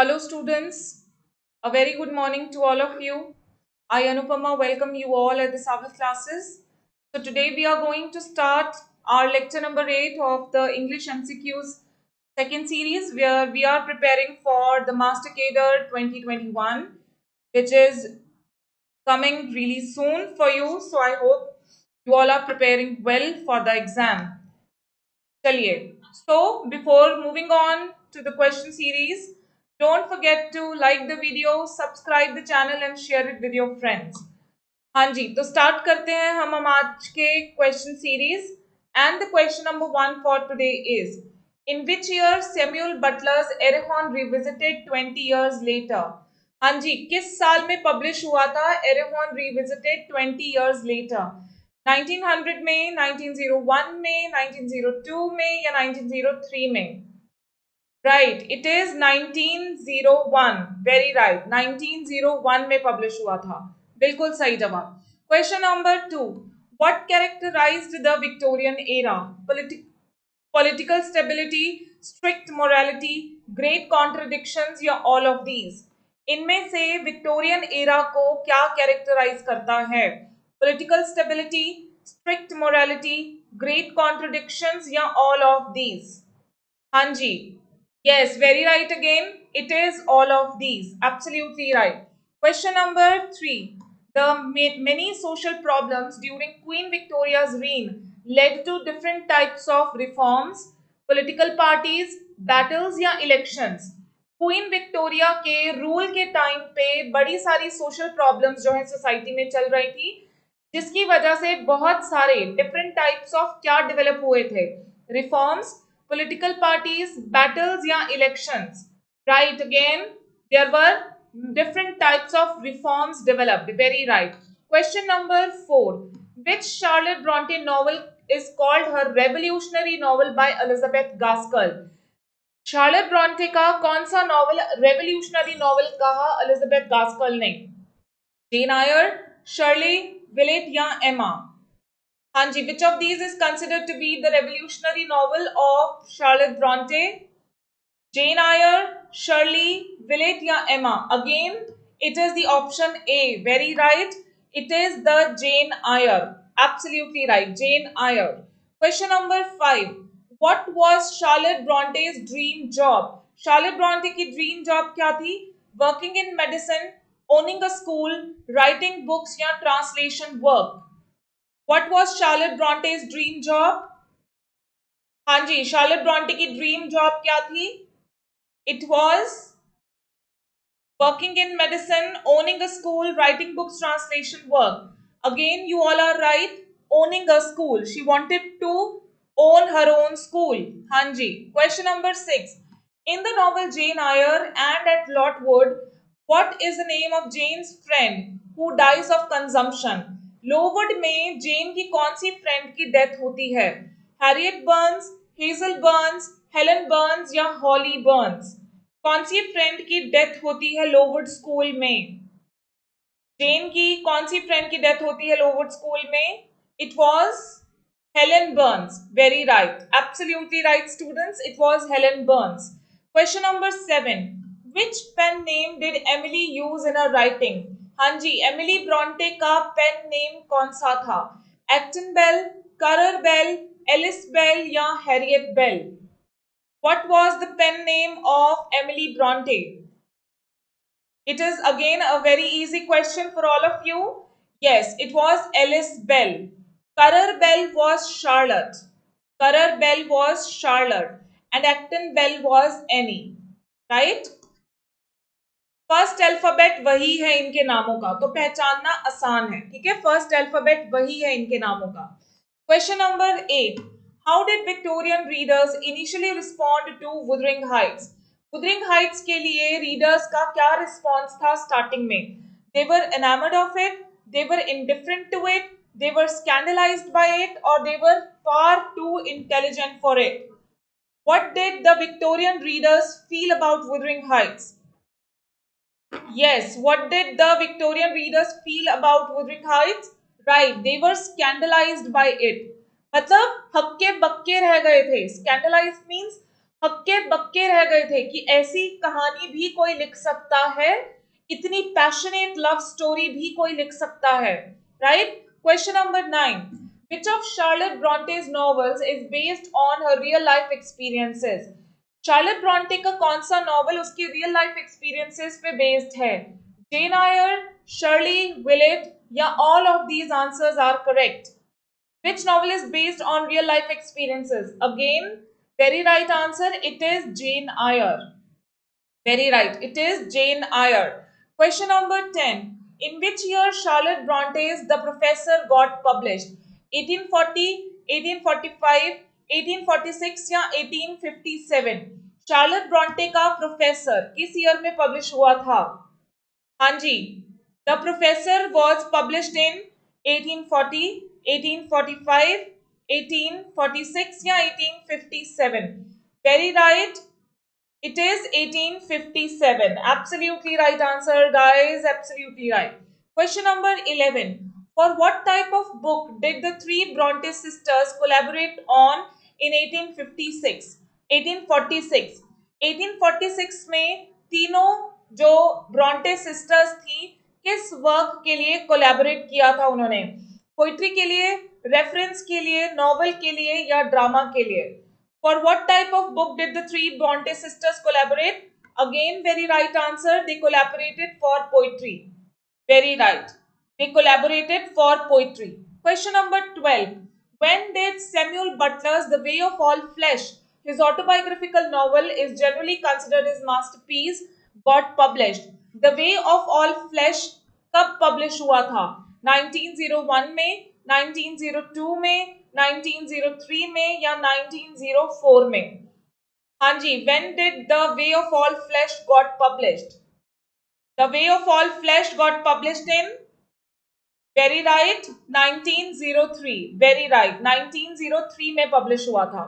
Hello students, a very good morning to all of you. I Anupama welcome you all at the Sabbath classes. So today we are going to start our lecture number 8 of the English MCQs second series where we are preparing for the Master Cadre 2021 which is coming really soon for you. So I hope you all are preparing well for the exam. चलिए, so before moving on to the question series, don't forget to like the video, subscribe the channel and share it with your friends. हाँ जी, तो start करते हैं हम आज के question series and the question number 1 for today is in which year Samuel Butler's Erewhon revisited 20 years later. हाँ जी, किस साल में पब्लिश हुआ था एरेहॉन रिविजिटेड 20 इयर्स लेटर? 1900 में, 1901 में, 1902 में या 1903 में? Right, it is 1901. Very right, 1901 में पब्लिश हुआ था. बिल्कुल सही जवाब. Question number 2. What characterized the Victorian era? Political stability, strict morality, great contradictions या ऑल ऑफ दीज? इनमें से विक्टोरियन एरा को क्या कैरेक्टराइज करता है? पॉलिटिकल stability, strict morality, great contradictions या ऑल ऑफ दीज? हाँ जी, yes, very right again. It is all of these. Absolutely right. Question number 3. The many social problems during Queen Victoria's reign led to different types of reforms, political parties, battles या elections. Queen Victoria के rule के time पे बड़ी सारी social problems जो है society में चल रही थी, जिसकी वजह से बहुत सारे डिफरेंट टाइप्स ऑफ क्या डेवलप हुए थे? रिफॉर्म्स, political parties, battles या elections. Right again, there were different types of reforms developed. Very right. Question number 4. Which Charlotte Bronte novel is called her revolutionary novel by Elizabeth Gaskell? Charlotte Bronte का कौन सा novel revolutionary novel कहा Elizabeth गास्कल ने? जेन Eyre, Shirley, Villette या एमा? हाँ जी, which of these is considered to be the revolutionary novel of Charlotte Bronte? Jane Eyre, Shirley, Willett या Emma? Again, it is the option A. Very right. It is the Jane Eyre. Absolutely right. Jane Eyre. Question number 5. What was Charlotte Bronte's dream job? Charlotte Bronte की dream job क्या थी? Working in medicine, owning a school, writing books या translation work? What was Charlotte Bronte's dream job? हाँ जी, Charlotte Bronte की dream job क्या थी? It was working in medicine, owning a school, writing books, translation work. Again, you all are right. Owning a school. She wanted to own her own school. हाँ जी. Question number 6. In the novel Jane Eyre and at Lockwood, what is the name of Jane's friend who dies of consumption? Lowood में जेन की कौन सी friend की death होती है? Harriet Burns, hazel Burns, Helen Burns या हॉली Burns? कौन सी friend की death होती है लोवुड स्कूल में? जेन की कौन सी फ्रेंड की डेथ होती है लोवुड स्कूल में? It was Helen Burns. Very right. Absolutely right students. It was Helen Burns. Question number 7. Which pen name did Emily use in her writing? हाँ जी, एमिली ब्रॉन्टे का पेन नेम कौन सा था? Acton Bell, Currer Bell, Ellis Bell या Harriet Bell? What was the pen name of Emily Bronte? It is again a very easy question for all of you. Yes, it was Alice Bell. Currer Bell was Charlotte. Currer Bell was Charlotte. And Acton Bell was Annie. Right? First alphabet वही है इनके नामों का, तो पहचानना आसान है. ठीक है, फर्स्ट अल्फाबेट वही है इनके नामों का. Question number 8. How did Victorian readers initially respond to Wuthering Heights? Wuthering Heights के लिए रीडर्स का क्या रिस्पॉन्स था स्टार्टिंग में? They were enamoured of it, they were indifferent to it, they were scandalised by it और they were far too intelligent for it. What did the Victorian readers feel about Wuthering Heights? Yes, what did the Victorian readers feel about Wuthering Heights? Right, they were scandalized by it. मतलब हक्के बक्के रह गए थे. Scandalized means हक्के बक्के रह गए थे कि ऐसी कहानी भी कोई लिख सकता है, इतनी पैशनेट लव स्टोरी भी कोई लिख सकता है, right? Question number 9, which of Charlotte Bronte's novels is based on her real life experiences? Charlotte Bronte का कौन सा नॉवल उसकी रियल लाइफ एक्सपीरियंसेस पे बेस्ड है? जेन आयर, शर्ली विलेट या all of these answers are correct? Which novel is based on real life experiences? Again, very right answer. It is Jane Eyre. Very right. It is Jane Eyre. Question number 10. In which year Charlotte Bronte's The Professor got published? 1840, 1845, 1846 या 1857? Charlotte Bronte का professor किस year में publish हुआ था? हाँ जी, the professor was published in 1840, 1845, 1846 या 1857? Very right, it is 1857. Absolutely right answer, guys. Absolutely right. Question number 11. For what type of book did the three Bronte sisters collaborate on in 1856? 1846. 1846 में तीनों जो Brontë sisters थी किस work के लिए collaborate किया था उन्होंने? पोइट्री के लिए, रेफरेंस के लिए, नॉवल के लिए या ड्रामा के लिए? For what type of book did the three Bronte sisters collaborate? Again, very right answer. They collaborated for poetry. Very right. They collaborated for poetry. Question number 12. When did Samuel Butler's The Way of All Flesh, his autobiographical novel, is generally considered his masterpiece, got published? The Way of All Flesh कब publish हुआ था? 1901 में, 1902 में, 1903 में या 1904 में? हाँ जी, when did The Way of All Flesh got published? The Way of All Flesh got published in, very right, 1903. Very right, 1903 में publish हुआ था.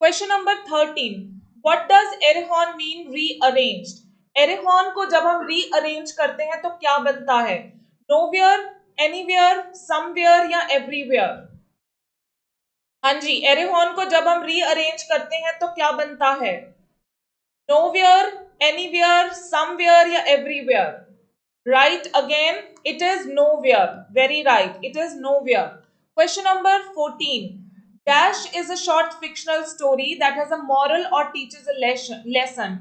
Question number 13. What does एरेहॉन mean rearranged? एरेहॉन को जब हम rearrange करते हैं तो क्या बनता है? Nowhere, anywhere, somewhere या everywhere? हाँ जी, एरेहॉन को जब हम रीअरेंज करते हैं तो क्या बनता है? नोवेयर, एनीवेयर, समवेयर या everywhere? Right, again it is nowhere. Very right, it is nowhere. Question number 14. Dash is a short fictional story that has a moral or teaches a lesson.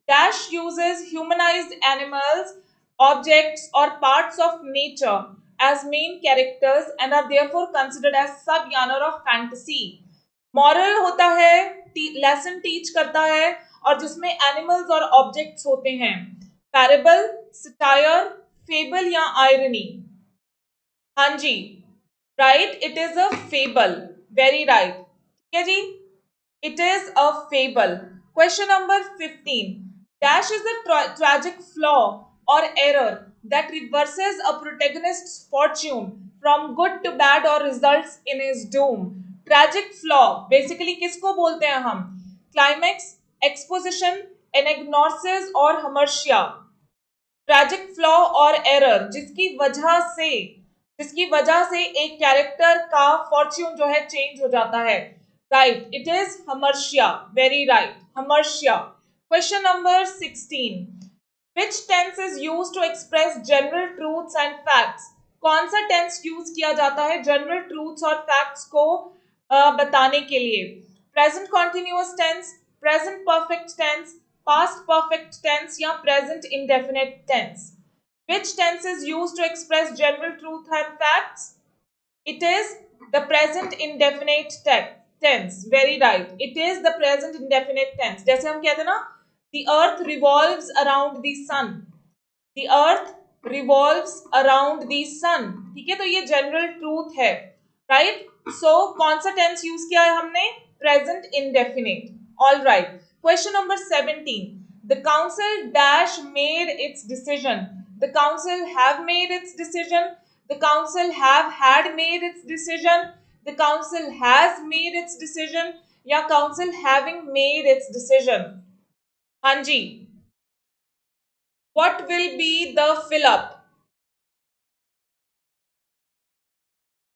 Dash uses humanized animals, objects or parts of nature as main characters and are therefore considered as sub-genre of fantasy. Moral होता है, lesson teach करता है और जिसमें animals और objects होते हैं. Parable, satire, fable या irony? हाँ जी, right, it is a fable. Very right, ठीक है जी, it is a fable. Question number 15. Dash is the tragic flaw और error that reverses a protagonist's fortune from good to bad और results in his doom. Tragic flaw basically किसको बोलते हैं हम? Climax, exposition, anagnorisis और hamartia. Tragic flaw और error जिसकी वजह से एक कैरेक्टर का फॉर्च्यून जो है चेंज हो जाता है. Right, it is hamartia. Very right, hamartia. Question number 16. Which tense is used to express general truths and facts? कौन सा टेंस यूज किया जाता है जनरल ट्रूथ्स और फैक्ट्स को बताने के लिए? Present continuous tense, present perfect tense, past perfect tense या present indefinite tense? Which tense is used to express general truth and facts? It is the present indefinite tense. Very right. It is the present indefinite tense. जैसे हम कहते हैं ना, the earth revolves around the sun. The earth revolves around the sun. ठीक है, तो ये general truth है. Right? So कौन सा tense use किया है हमने? Present indefinite. All right. Question number 17. The council dash made its decision. The council have made its decision. The council have had made its decision. The council has made its decision. या council having made its decision. हाँ जी. What will be the fill up?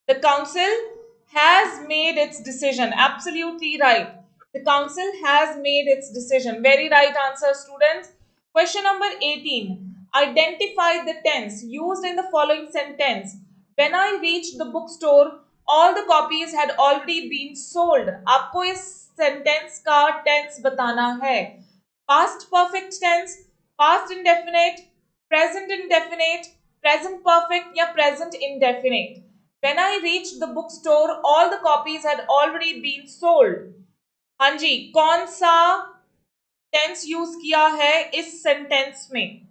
The council has made its decision. Absolutely right. The council has made its decision. Very right answer, students. Question number 18. Identify the tense used in the following sentence. When I reached the bookstore, all the copies had already been sold. आपको इस sentence का tense बताना है. Past perfect tense, past indefinite, present indefinite, present perfect या present indefinite. When I reached the bookstore, all the copies had already been sold. हाँ जी, कौन सा tense use किया है इस सेंटेंस में?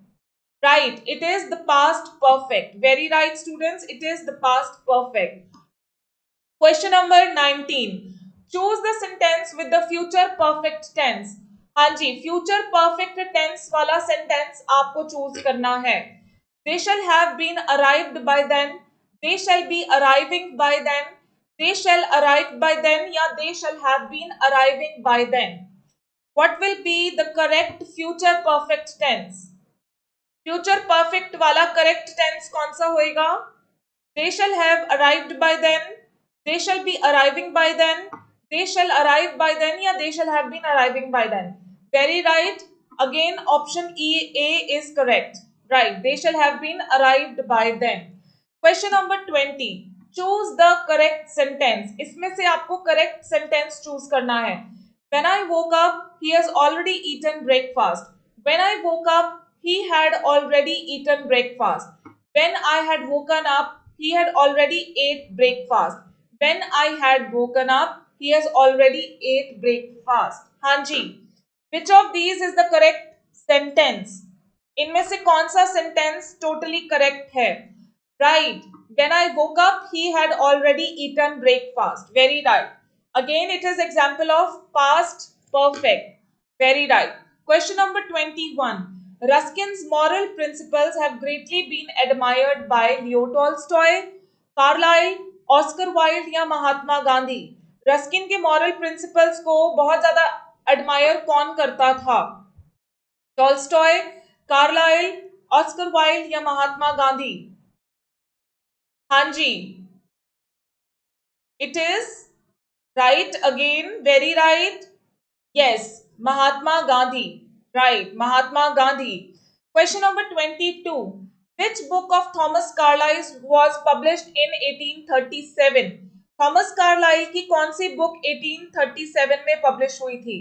Right, it is the past perfect. Very right students, it is the past perfect. Question number 19. Choose the sentence with the future perfect tense. हाँ जी, future perfect tense वाला सेंटेंस आपको choose करना है. They shall have been arrived by then. They shall be arriving by then. They shall arrive by then या they shall have been arriving by then. What will be the correct future perfect tense? Future perfect वाला correct tense कौन सा होएगा? They shall have arrived by then. They shall be arriving by then. They shall arrive by then या they shall have been arriving by then. Very right. Again, option A is correct. Right. They shall have been arrived by then. Question number 20. Choose the correct sentence. इसमें से आपको correct sentence choose करना है. When I woke up, he has already eaten breakfast. When I woke up, he had already eaten breakfast. When I had woken up, he had already ate breakfast. When I had woken up, he has already ate breakfast. हाँ जी. Which of these is the correct sentence? इनमें से कौन सा sentence totally correct है? Right. When I woke up, he had already eaten breakfast. Very right. Again, it is example of past perfect. Very right. Question number 21. Ruskin's moral principles have greatly been admired by Leo Tolstoy, Carlyle, Oscar Wilde या Mahatma Gandhi. Ruskin के moral principles को बहुत ज्यादा admire कौन करता था? Tolstoy, Carlisle, Oscar Wilde या महात्मा गांधी? हाँ जी, it is right again. Very right. Yes, Mahatma Gandhi. Right, Mahatma Gandhi. Question number 22. Which book of Thomas Carlyle's was published in 1837? Thomas Carlyle की कौन सी बुक 1837 में पब्लिश हुई थी?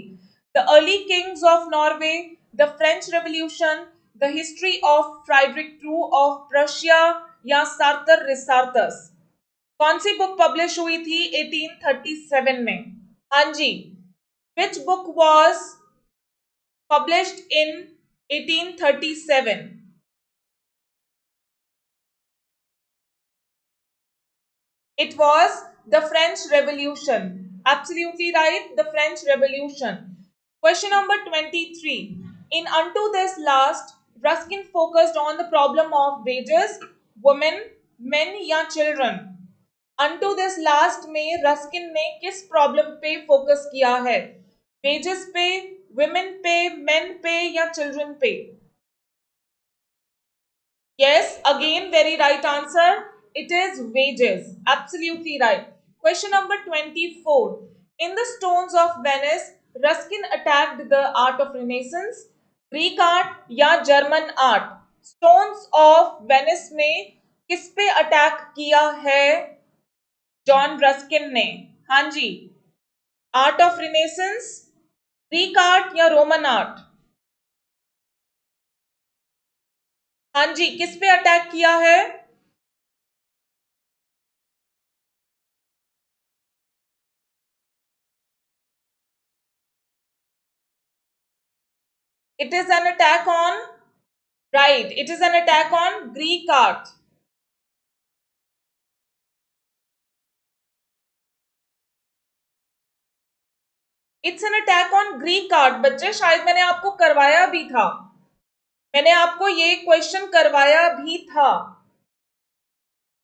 The early kings of Norway, the French revolution, the history of Friedrich two of Prussia या Sartor रिसार्टस? कौन सी book publish हुई थी 1837 में? हाँ जी, which book was published in 1837? It was the French Revolution. Absolutely right, the French Revolution. Question number 23. In Unto This Last, Ruskin focused on the problem of wages, women, men या children. Unto This Last में Ruskin ने किस problem पे focus किया है? Wages पे, women पे, men पे या children पे? Yes, again very right answer. It is wages. Absolutely right. Question number 24. In the Stones of Venice, Ruskin attacked the art of Renaissance, Greek art या German art. Stones of Venice में किस पे attack किया है John Ruskin ने? हाँ जी, art of Renaissance, Greek art या रोमन आर्ट? हाँ जी, किस पे अटैक किया है? It is an attack on, right, it is an attack on Greek art. It's an attack on Greek art. बच्चे शायद मैंने आपको करवाया भी था, मैंने आपको ये क्वेश्चन करवाया भी था.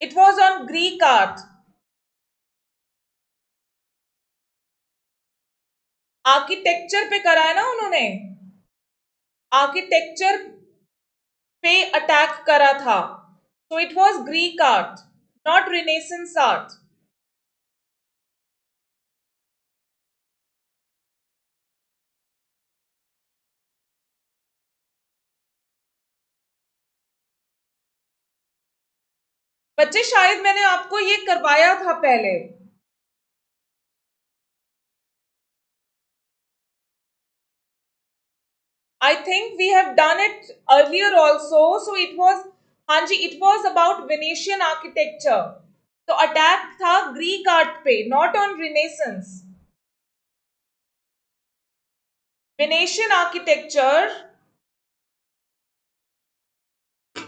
It was on Greek art. Architecture पे करा है ना उन्होंने, आर्किटेक्चर पे अटैक करा था. So it was Greek art, not Renaissance art. बच्चे शायद मैंने आपको ये करवाया था पहले। I think we have done it earlier also. So it was, हाँ जी, it was about Venetian architecture. तो अटैक था ग्रीक आर्ट पे, not on Renaissance. Venetian architecture.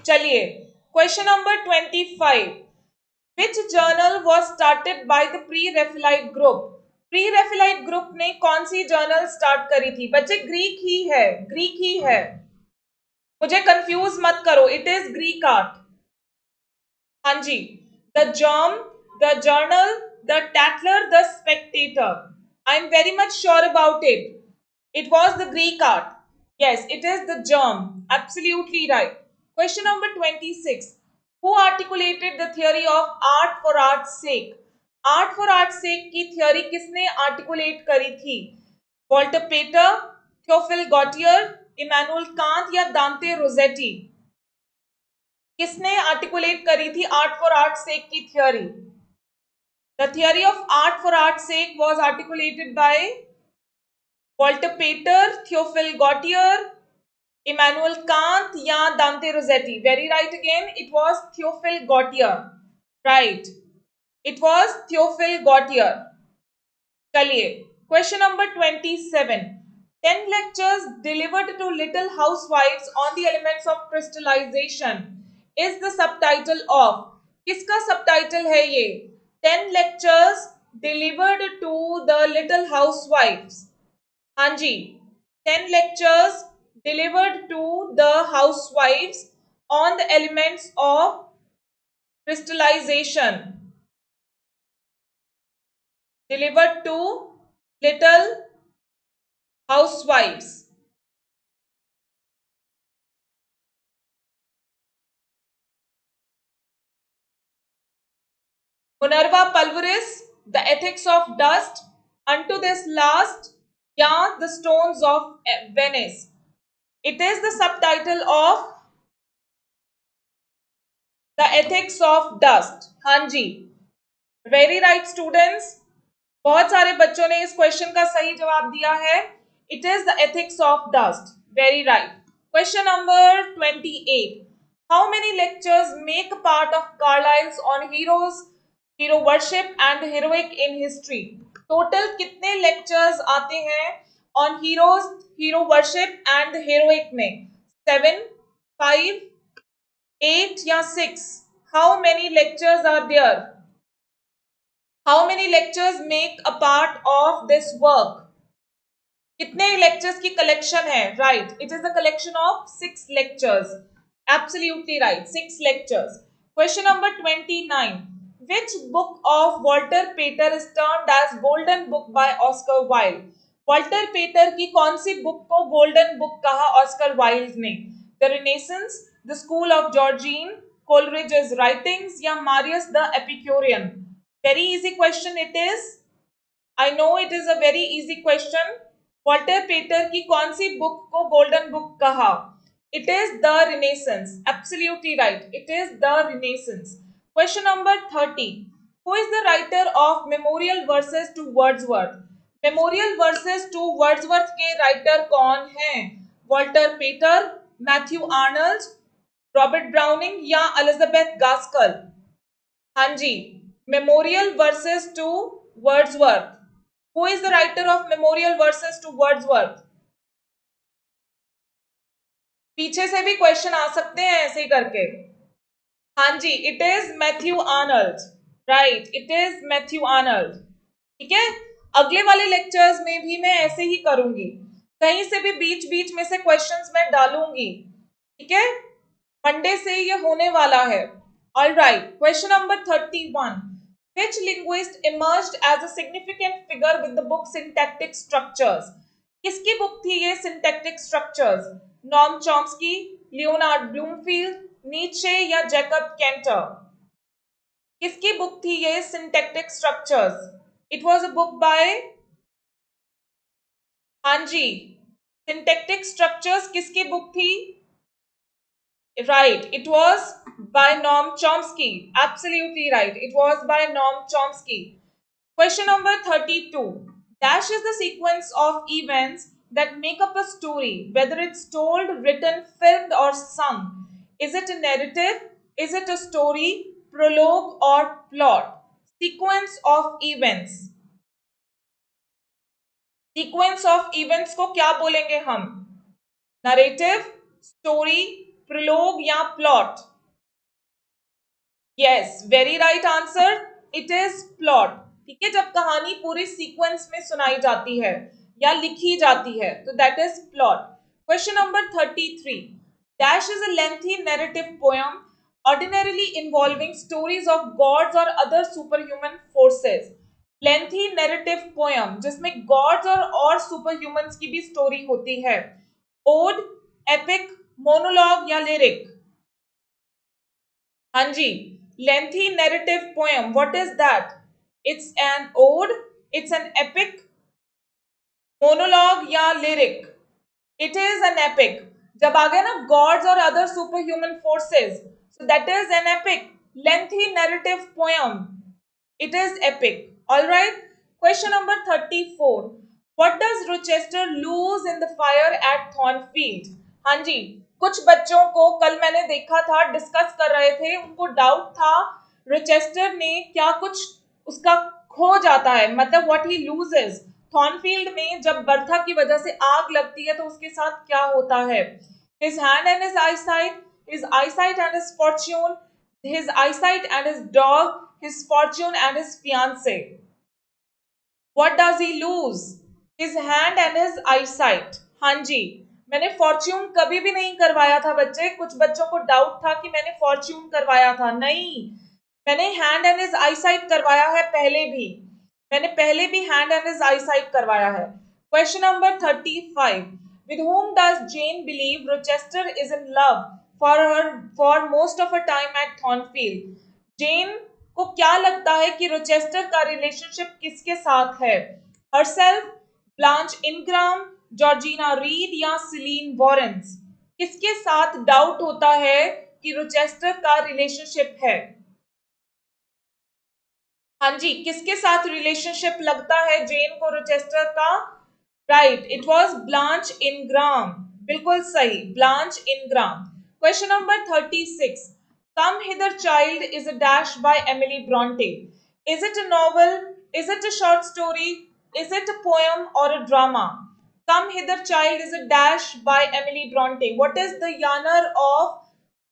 चलिए, question number 25। Which journal was started by the pre Raphaelite group? Pre Raphaelite group ने कौन सी journal start करी थी? बच्चे ग्रीक ही है, ग्रीक ही है, मुझे कंफ्यूज मत करो, इट इज ग्रीक आर्ट। हाँ जी, the Germ, the journal, the Tatler, the Spectator. I am very much sure about it. It was the Greek art. Yes, it is the germ. Absolutely right. Question number 26. Who articulated the theory of art for art's sake? Art for art's sake की theory किसने articulate करी थी? Walter Pater, Theophile Gautier, Immanuel Kant या Dante Rossetti? किसने articulate करी थी art for art's sake की theory? The theory of art for art's sake was articulated by Walter Pater, Theophile Gautier, Immanuel Kant या Dante Rossetti. Very right again. It was Theophile Gautier. Right. It was Theophile Gautier. चलिए, question number 27. 10 lectures delivered to little housewives on the elements of crystallization is the subtitle of. किसका subtitle है ये? 10 lectures delivered to the little housewives. हाँ जी, 10 lectures delivered to the housewives on the elements of crystallization. Delivered to little housewives. Minerva Pulveris, The Ethics of Dust, Unto This Last, या The Stones of Venice. It is the subtitle of The Ethics of Dust. हाँ जी, very right students, बहुत सारे बच्चों ने इस question का सही जवाब दिया है. It is the ethics of dust. Very right. Question number 28. How many lectures make part of Carlyle's on heroes, hero worship and heroic in history? Total कितने लेक्चर्स आते हैं on heroes, hero worship and heroic में? 7, 5, 8 या 6? How many lectures are there? How many lectures make a part of this work? कितने lectures की collection है? Right, it is the collection of 6 lectures. Absolutely right, 6 lectures. Question number 29. Which book of Walter Pater is termed as Golden Book by Oscar Wilde? Walter Pater की कौन सी book को golden book कहा Oscar Wilde ने? The Renaissance, The School of Georgine, Coleridge's Writings या Marius the Epicurean? Very easy question it is. I know it is a very easy question. Walter Pater की कौन सी book को golden book कहा? It is the Renaissance. Absolutely right, it is the Renaissance. Question number 30. Who is the writer of memorial verses to Wordsworth? Memorial verses to Wordsworth के writer कौन हैं? Walter Pater, Matthew Arnold, Robert Browning या Elizabeth Gaskell? हाँ जी, memorial verses to Wordsworth. Who is the writer of Memorial Verses to Wordsworth? पीछे से भी question आ सकते हैं ऐसे ही करके. हाँ जी, it is Matthew Arnold. Right, it is Matthew Arnold. ठीक है, अगले वाले लेक्चर्स में भी मैं ऐसे ही करूंगी, कहीं से भी बीच बीच में से क्वेश्चंस मैं डालूंगी. ठीक है, मंडे से ये होने वाला है. All right. Question number 31. Which linguist emerged as a significant figure with the book Syntactic Structures? किसकी बुक थी ये Syntactic Structures? Norm Chomsky, Leonard Bloomfield, नीचे या जैकब कैंटर? किसकी बुक थी ये Syntactic Structures? It was a book by, हाँ जी, Syntactic Structures किसकी बुक थी? Right, it was by Noam Chomsky. Absolutely right. It was by Noam Chomsky. Question number 32. Dash is the sequence of events that make up a story, whether it's told, written, filmed, or sung. Is it a narrative? Is it a story, prologue, or plot? Sequence of events. Sequence of events को क्या बोलेंगे हम? Narrative, story, prologue या plot? Yes, very right answer, it is plot. ठीक है, जब कहानी पूरे सीक्वेंस में सुनाई जाती है या लिखी जाती है तो that is plot. Question number 33। Dash is a lengthy narrative poem ordinarily involving stories of gods or other super human forces. Lengthy narrative poem जिसमें गॉड्स और सुपर ह्यूमंस की भी स्टोरी होती है। ओड, एपिक, मोनोलॉग या lyric? हाँ जी, lengthy narrative poem, what is that? It's an ode, it's an epic, monologue या lyric? It is an epic. जब आ गया ना God's or other super human forces, so that is an epic lengthy narrative poem. It is epic. Alright, question number 34। What does Rochester lose in the fire at Thornfield? हाँ जी, कुछ बच्चों को कल मैंने देखा था, डिस्कस कर रहे थे, उनको डाउट था रोचेस्टर ने क्या कुछ उसका खो जाता है, मतलब व्हाट ही लूजेस। थॉर्नफील्ड में जब बर्था की वजह से आग लगती है तो उसके साथ क्या होता है? His hand and his eyesight, his eyesight and his Fortune, his eyesight and his dog, his fortune and his fiance. What does he lose? His hand and his eyesight. हाँ जी, मैंने फॉर्च्यून कभी भी नहीं करवाया था बच्चे। कुछ बच्चों को डाउट था कि मैंने फॉर्च्यून करवाया था, नहीं, मैंने हैंड एंड हिज आईसाइट करवाया है पहले भी। मैंने पहले भी हैंड एंड हिज आईसाइट करवाया है। Question number 35। With whom does Jane believe Rochester is in love for most of her time at Thornfield? Jane को क्या लगता है कि रोचेस्टर का रिलेशनशिप किसके साथ है? Herself, blanch Ingram, Georgina read या सिलीन वॉरेंस? किसके साथ डाउट होता है कि रोचेस्टर का रिलेशनशिप है? हाँ जी, किसके साथ रिलेशनशिप लगता है जेन को रोचेस्टर का? Right, it was Blanche Ingram. बिल्कुल सही, Blanche Ingram. Question number 36। Come hither child is a dash by Emily Bronte. Is it a novel? Is it a short story? Is it a poem or a drama? Come hither child is a dash by Emily Bronte. What is the genre of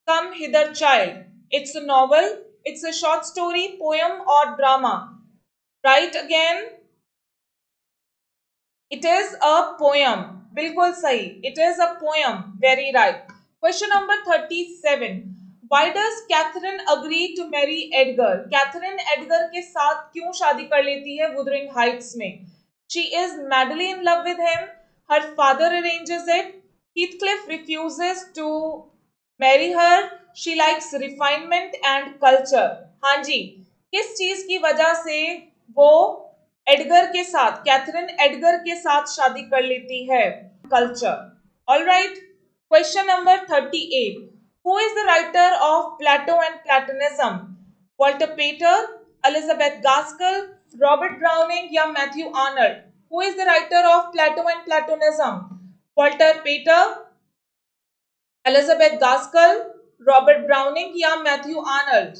Come Hither Child? It's a novel, it's a short story, poem, or drama. Right again? It is a poem. बिल्कुल सही, it is a poem. Very right. Question number 37. Why does Catherine agree to marry Edgar? Catherine Edgar के साथ क्यों शादी कर लेती है Wuthering Heights में? She is madly in love with him. Her father arranges it. Heathcliff refuses to marry her. She likes refinement and culture. हाँ जी, किस चीज की वजह से वो एडगर के साथ, कैथरीन एडगर के साथ शादी कर लेती है? Culture. Alright, question number 38। Who is the writer of Plato and Platonism? Walter Pater, Elizabeth Gaskell, Robert Browning या Matthew Arnold? Who is the writer of Plato and Platonism? Walter Pater, Elizabeth Gaskell, Robert Browning या Matthew Arnold?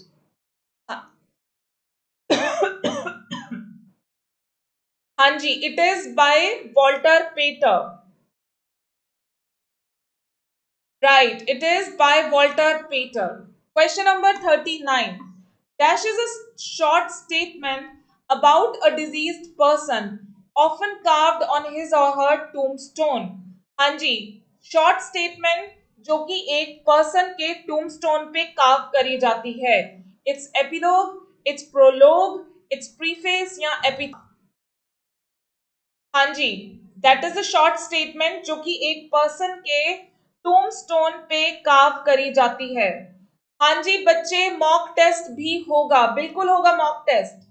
हाँ जी, it is by Walter Pater. Right, it is by Walter Pater. Question number 39। Dash is a short statement about a deceased person, often carved on his or her tombstone. हाँ जी, short statement जो कि एक person के tombstone पे curve करी जाती है। It's epilogue, it's prologue, it's preface या एपिटाफ? हाँ जी, that is a short statement जो कि एक पर्सन के टूमस्टोन पे कार्व करी जाती है। हाँ जी बच्चे, मॉक टेस्ट भी होगा, बिल्कुल होगा मॉक टेस्ट।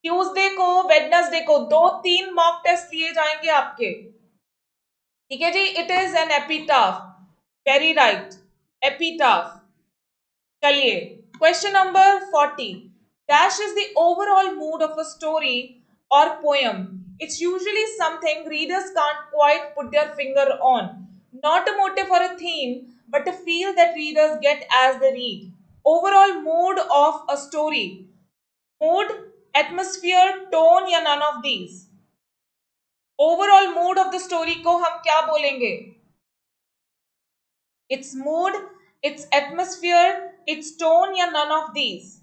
ट्यूसडे को, वेडनेसडे को 2-3 मॉक टेस्ट लिए जाएंगे आपके। ठीक है जी, it is an epitaph. Very right. epitaph. चलिए, question number 40. Dash is the overall mood of a story or poem. It's usually something readers can't quite put their finger on. Not a motive or a theme, but a feel that readers get as they read. Overall mood of a story. Mood, atmosphere, tone या none of these. Overall mood of the story को हम क्या बोलेंगे? Its mood, its atmosphere, its tone या none of these.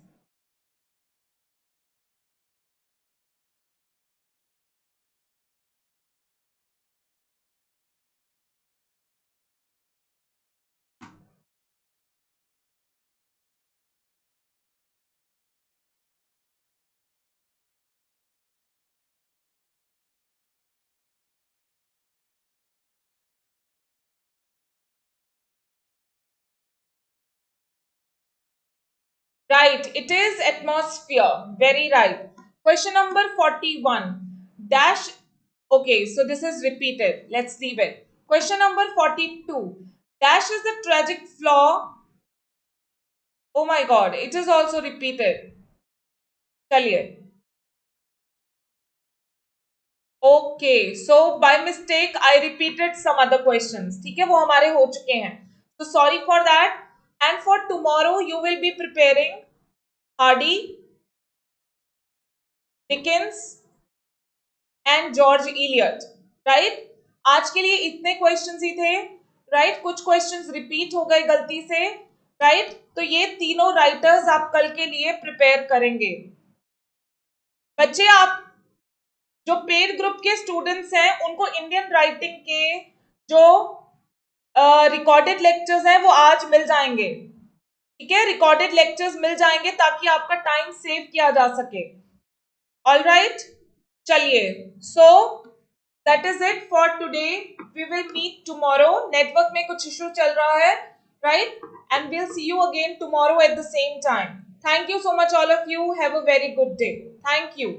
Right, it is atmosphere. Very right. Question number 41. Dash. Okay, so this is repeated. Let's leave it. Question number 42. Dash is the tragic flaw. Oh my god, it is also repeated. चलिए. Okay, so by mistake I repeated some other questions. ठीक है, वो हमारे हो चुके हैं. So sorry for that. And for tomorrow you will be preparing Hardy, Dickens and George Eliot. Right, आज के लिए इतने क्वेश्चंस ही थे. राइट, कुछ क्वेश्चंस रिपीट हो गए गलती से. राइट, तो ये तीनों राइटर्स आप कल के लिए प्रिपेयर करेंगे. बच्चे, आप जो पेड ग्रुप के स्टूडेंट्स हैं उनको इंडियन राइटिंग के जो रिकॉर्डेड लेक्चर्स हैं वो आज मिल जाएंगे. ठीक है, रिकॉर्डेड लेक्चर्स मिल जाएंगे ताकि आपका टाइम सेव किया जा सके. ऑल राइट, चलिए. So that is it for today. We will meet tomorrow. Network में कुछ इशू चल रहा है. Right, and we'll see you again tomorrow at the same time. Thank you so much all of you. Have a very good day. Thank you.